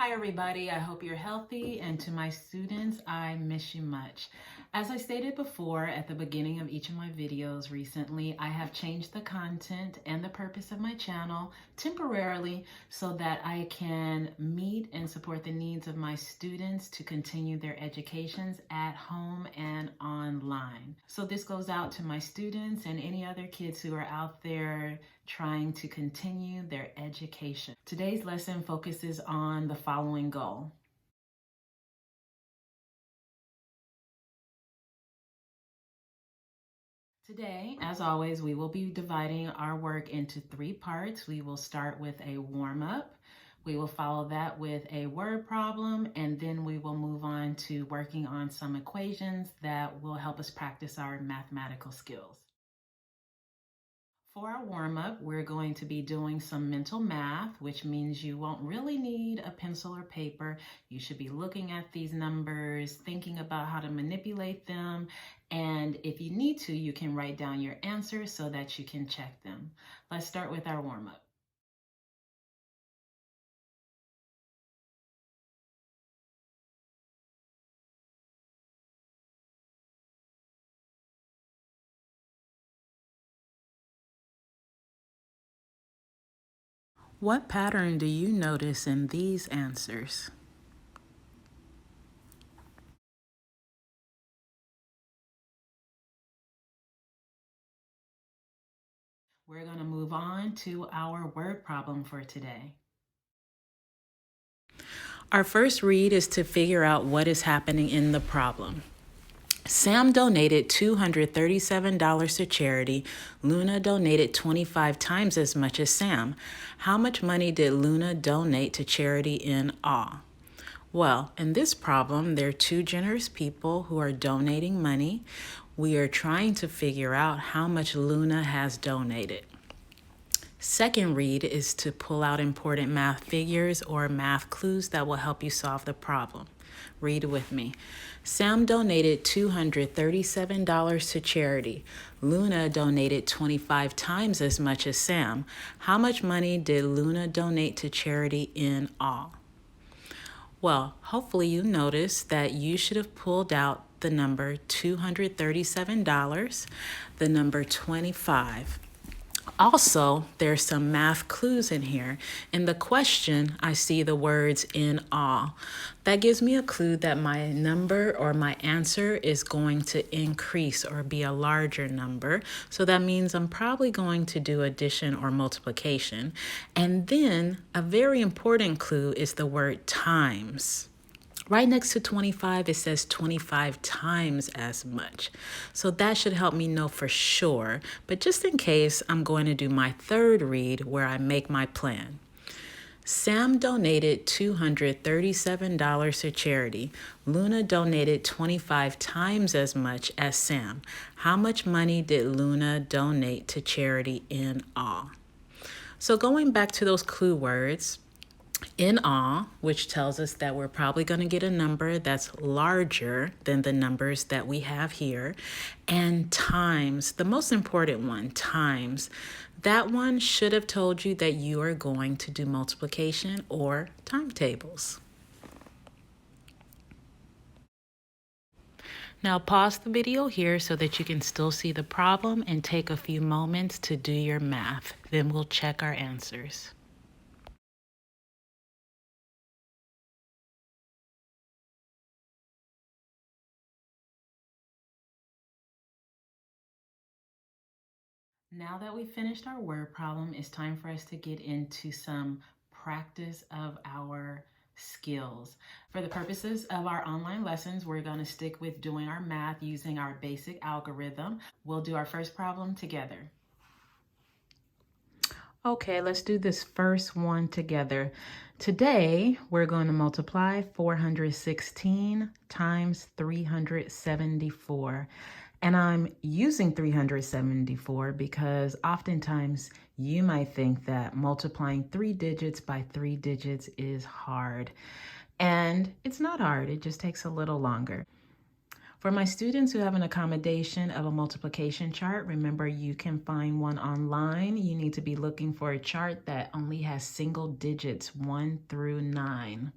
Hi everybody, I hope you're healthy, and to my students, I miss you much. As I stated before at the beginning of each of my videos recently, I have changed the content and the purpose of my channel temporarily so that I can meet and support the needs of my students to continue their educations at home and online. So this goes out to my students and any other kids who are out there trying to continue their education. Today's lesson focuses on the following goal. Today, as always, we will be dividing our work into 3 parts. We will start with a warm-up. We will follow that with a word problem, and then we will move on to working on some equations that will help us practice our mathematical skills. For our warm-up, we're going to be doing some mental math, which means you won't really need a pencil or paper. You should be looking at these numbers, thinking about how to manipulate them, and if you need to, you can write down your answers so that you can check them. Let's start with our warm-up. What pattern do you notice in these answers? We're going to move on to our word problem for today. Our first read is to figure out what is happening in the problem. Sam donated $237 to charity. Luna donated 25 times as much as Sam. How much money did Luna donate to charity in all? Well, in this problem, there are 2 generous people who are donating money. We are trying to figure out how much Luna has donated. Second read is to pull out important math figures or math clues that will help you solve the problem. Read with me. Sam donated $237 to charity. Luna donated 25 times as much as Sam. How much money did Luna donate to charity in all? Well, hopefully you noticed that you should have pulled out the number $237, the number 25. Also, there's some math clues in here. In the question, I see the words in all. That gives me a clue that my number or my answer is going to increase or be a larger number. So that means I'm probably going to do addition or multiplication. And then a very important clue is the word times. Right next to 25, it says 25 times as much. So that should help me know for sure. But just in case, I'm going to do my third read where I make my plan. Sam donated $237 to charity. Luna donated 25 times as much as Sam. How much money did Luna donate to charity in all? So going back to those clue words, in all, which tells us that we're probably going to get a number that's larger than the numbers that we have here, and times, the most important one, times. That one should have told you that you are going to do multiplication or timetables. Now pause the video here so that you can still see the problem and take a few moments to do your math. Then we'll check our answers. Now that we've finished our word problem, it's time for us to get into some practice of our skills. For the purposes of our online lessons, we're going to stick with doing our math using our basic algorithm. We'll do our first problem together. Okay, let's do this first one together. Today, we're going to multiply 416 times 374. And I'm using 374 because oftentimes you might think that multiplying 3 digits by 3 digits is hard. And it's not hard, it just takes a little longer. For my students who have an accommodation of a multiplication chart, remember you can find one online. You need to be looking for a chart that only has single digits 1 through 9.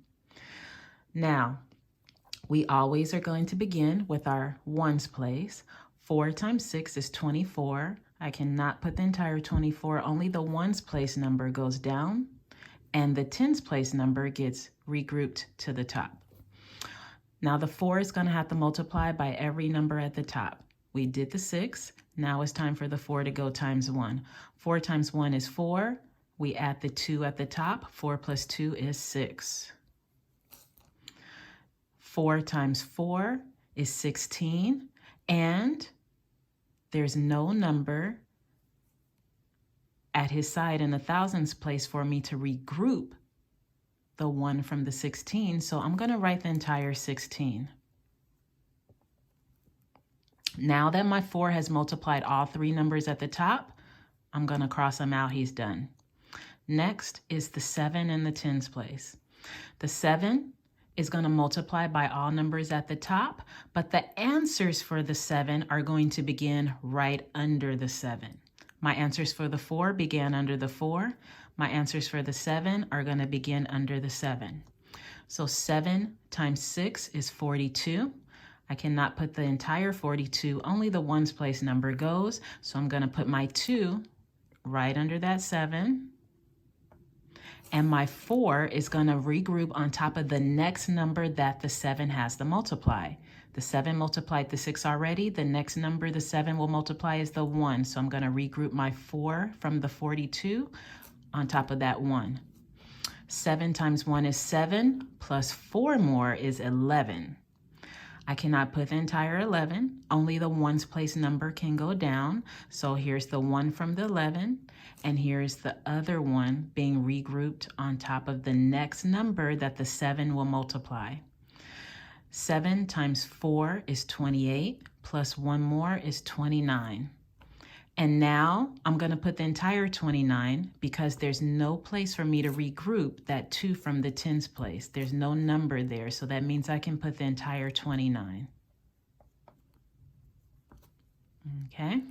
Now, we always are going to begin with our ones place. 4 times 6 is 24. I cannot put the entire 24. Only the ones place number goes down, and the tens place number gets regrouped to the top. Now the 4 is going to have to multiply by every number at the top. We did the 6. Now it's time for the 4 to go times 1. 4 times 1 is 4. We add the 2 at the top. 4 plus 2 is 6. 4 times 4 is 16. And there's no number at his side in the thousands place for me to regroup the 1 from the 16. So I'm going to write the entire 16. Now that my 4 has multiplied all 3 numbers at the top, I'm going to cross them out. He's done. Next is the 7 in the tens place. The 7 is going to multiply by all numbers at the top, but the answers for the 7 are going to begin right under the 7. My answers for the 4 began under the 4. My answers for the 7 are going to begin under the 7. So 7 times 6 is 42. I cannot put the entire 42, only the ones place number goes. So I'm going to put my 2 right under that 7. And my 4 is going to regroup on top of the next number that the 7 has to multiply. The 7 multiplied the 6 already. The next number the 7 will multiply is the 1. So I'm going to regroup my 4 from the 42 on top of that 1. 7 times 1 is 7, plus 4 more is 11. I cannot put the entire 11. Only the ones place number can go down. So here's the 1 from the 11, and here's the other one being regrouped on top of the next number that the 7 will multiply. 7 times 4 is 28, plus 1 more is 29. And now I'm going to put the entire 29 because there's no place for me to regroup that 2 from the tens place. There's no number there, so that means I can put the entire 29. Okay,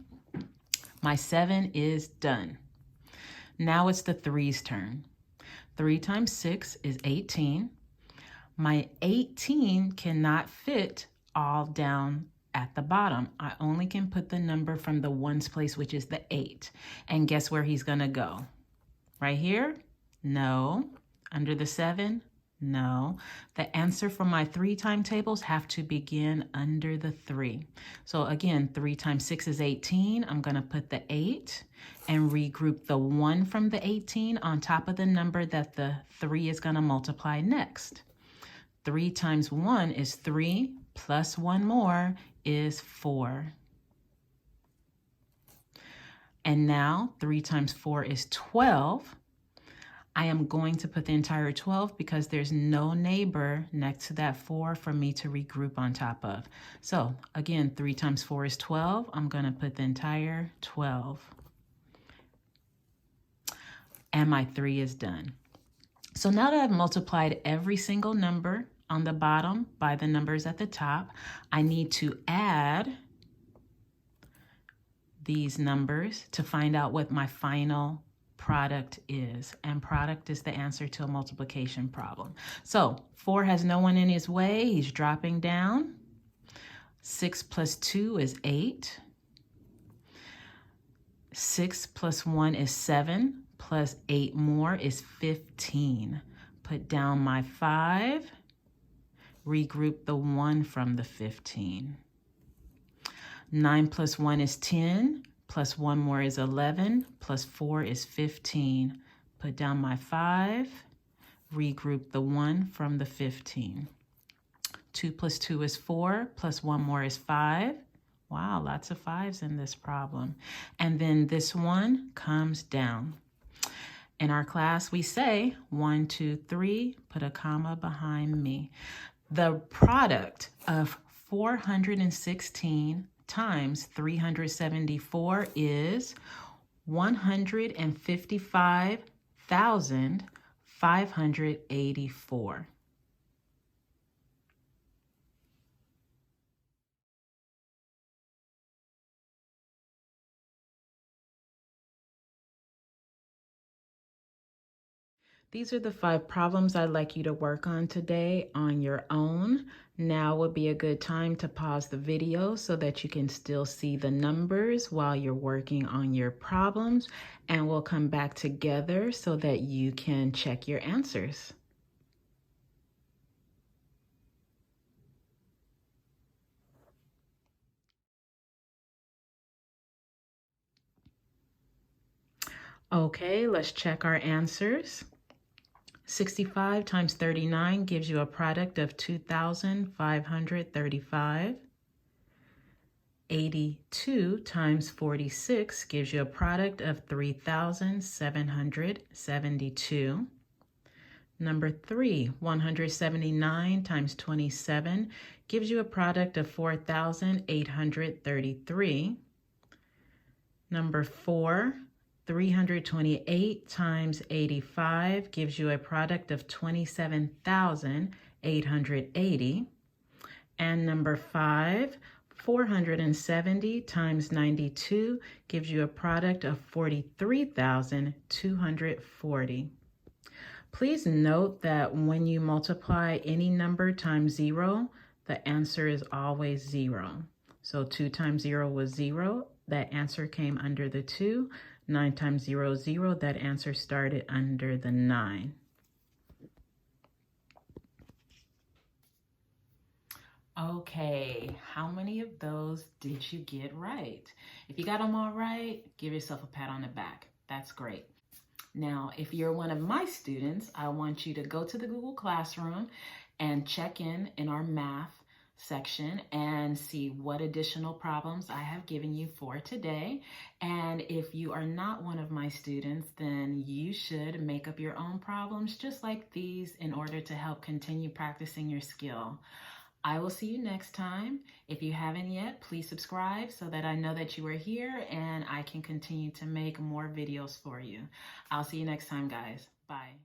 my 7 is done. Now it's the 3's turn. 3 times 6 is 18. My 18 cannot fit all down at the bottom. I only can put the number from the ones place, which is the 8. And guess where he's going to go? Right here? No. Under the 7? No. The answer for my 3 timetables have to begin under the 3. So again, 3 times 6 is 18. I'm going to put the 8 and regroup the 1 from the 18 on top of the number that the 3 is going to multiply next. 3 times 1 is 3, plus 1 more is 4. And now 3 times 4 is 12. I am going to put the entire 12 because there's no neighbor next to that 4 for me to regroup on top of. So again, 3 times 4 is 12. I'm going to put the entire 12. And my 3 is done. So now that I've multiplied every single number on the bottom by the numbers at the top, I need to add these numbers to find out what my final product is. And product is the answer to a multiplication problem. So 4 has no one in his way. He's dropping down. 6 plus 2 is 8. 6 plus 1 is 7. Plus 8 more is 15. Put down my 5. Regroup the 1 from the 15. 9 plus 1 is 10. Plus 1 more is 11. Plus 4 is 15. Put down my 5. Regroup the 1 from the 15. 2 plus 2 is 4. Plus 1 more is 5. Wow, lots of 5s in this problem. And then this one comes down. In our class, we say 1, 2, 3, put a comma behind me. The product of 416 times 374 is 155,584. These are the 5 problems I'd like you to work on today on your own. Now would be a good time to pause the video so that you can still see the numbers while you're working on your problems, and we'll come back together so that you can check your answers. Okay, let's check our answers. 65 times 39 gives you a product of 2,535. 82 times 46 gives you a product of 3,772. Number 3, 179 times 27 gives you a product of 4,833. Number 4, 328 times 85 gives you a product of 27,880. And number 5, 470 times 92 gives you a product of 43,240. Please note that when you multiply any number times 0, the answer is always 0. So 2 times 0 was 0. That answer came under the 2. 9 times 0 is 0. That answer started under the 9. Okay, how many of those did you get right? If you got them all right, give yourself a pat on the back. That's great. Now, if you're one of my students, I want you to go to the Google Classroom and check in our math section and see what additional problems I have given you for today. And if you are not one of my students, then you should make up your own problems just like these in order to help continue practicing your skill. I will see you next time. If you haven't yet, please subscribe so that I know that you are here and I can continue to make more videos for you. I'll see you next time, guys. Bye.